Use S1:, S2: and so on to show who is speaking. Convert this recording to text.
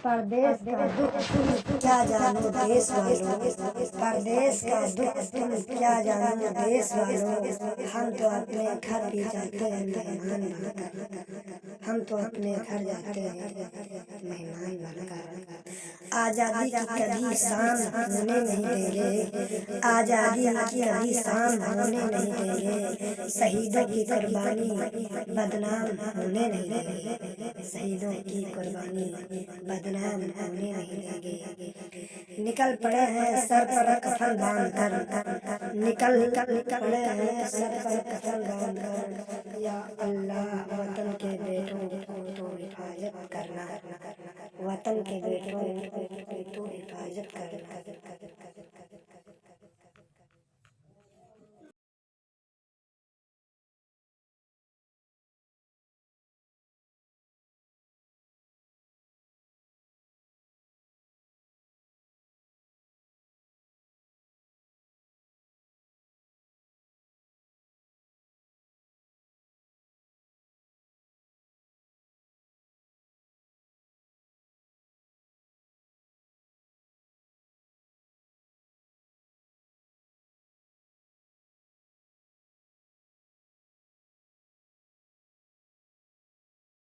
S1: परदेश का दुख तुम क्या जानो देश वालों, परदेश का दुख तुम क्या जानो देश वालों। हम तो अपने घर भी जाते हैं मेहमान बनकर, हम तो अपने घर जाते हैं मेहमान बनकर। आज़ादी की कभी शाम होने नहीं देंगे, आज़ादी की कभी शाम होने नहीं देंगे। शहीदों की कुर्बानी बदनाम होने नहीं देंगे, शहीदों की कुर्बानी बदनाम होने नहीं देंगे। निकल पड़े हैं सर पर कफन बांधकर, निकल पड़े हैं सर पर कफन बांधकर। या अल्लाह वतन के बेटों को तो हिफाजत करना, वतन के बेटों